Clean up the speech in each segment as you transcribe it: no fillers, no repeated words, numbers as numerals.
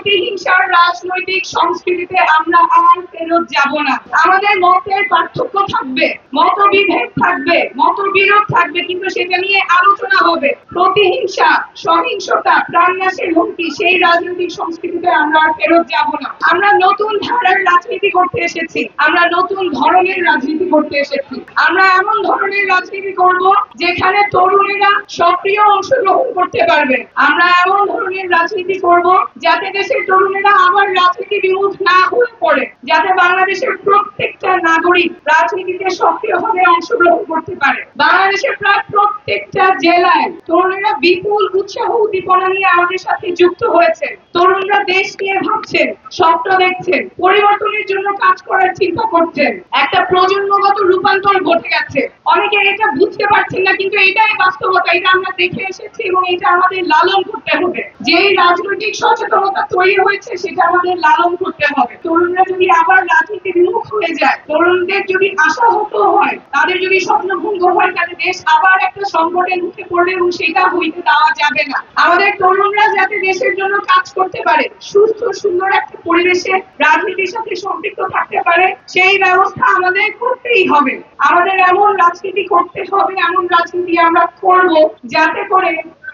প্রতিহিংসার রাজনৈতিক সংস্কৃতিতে আমরা আর ফেরত যাব না। আমাদের মতের পার্থক্য থাকবে, মতবিভেদ থাকবে, মতবিরোধ থাকবে, কিন্তু সেটা নিয়ে আলোচনা হবে। প্রতিহিংসা, সহিংসতা, প্রাণনাশের হুমকি, সেই রাজনৈতিক সংস্কৃতিতে আমরা আর ফেরত যাব না। আমরা নতুন ধারার রাজনীতি করতে এসেছি, আমরা নতুন ধরনের রাজনীতি করতে এসেছি। আমরা এমন ধরনের রাজনীতি করব যেখানে তরুণেরা সক্রিয় অংশগ্রহণ করতে পারবে। আমরা এমন ধরনের রাজনীতি করব যাতে দেশের তরুণেরা আবার রাজনীতি বিমুখ না হয়ে পড়ে, যাতে বাংলাদেশের প্রত্যেকটা নাগরিক রাজনীতিতে সক্রিয়ভাবে অংশগ্রহণ করতে পারে। বাংলাদেশের প্রায় প্রত্যেকটা জেলায় তরুণেরা বিপুল উৎসাহ উদ্দীপনা নিয়ে আমাদের সাথে যুক্ত হয়েছে। তরুণরা দেশ নিয়ে ভাবছেন, স্বপ্ন দেখছেন, পরিবর্তনের জন্য কাজ করার চিন্তা করছেন। একটা প্রজন্মগত রূপান্তর ঘটে গেছে। অনেকে এটা বুঝতে পারছেন না, কিন্তু এটাই বাস্তবতা, এটা আমরা দেখে এসেছি এবং এটা আমাদের লালন করতে হবে। যেই রাজনৈতিক সচেতনতা তৈরি হয়েছে সেটা আমাদের লালন করতে হবে। তরুণরা যদি আবার রাজনীতি বিমুখ হয়ে যায়, তরুণদের যদি আশাহত হয়, তাদের যদি স্বপ্নভঙ্গ হয়, তাহলে দেশ আবার একটা সংকটের মুখে পড়বে এবং সেটা হইতে দেওয়া যাবে না। আমাদের তরুণরা যাতে দেশের জন্য কাজ করতে পারে, সুস্থ সুন্দর একটা পরিবেশে রাজনীতির সাথে সম্পৃক্ত থাকতে পারে, সেই ব্যবস্থা আমাদের করতেই হবে। আমাদের এমন রাজনীতি করতে হবে, এমন রাজনীতি আমরা করব যাতে করে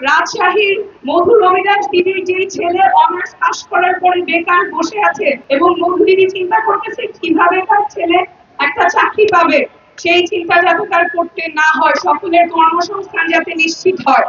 রাজশাহীর মধু রবিদাস দিদির যে ছেলে অনার্স পাস করার পরে বেকার বসে আছে এবং মধু দিদি চিন্তা করতেছে কিভাবে তার ছেলে একটা চাকরি পাবে, সেই চিন্তা যাতে তার করতে না হয়, সকলের কর্মসংস্থান যাতে নিশ্চিত হয়।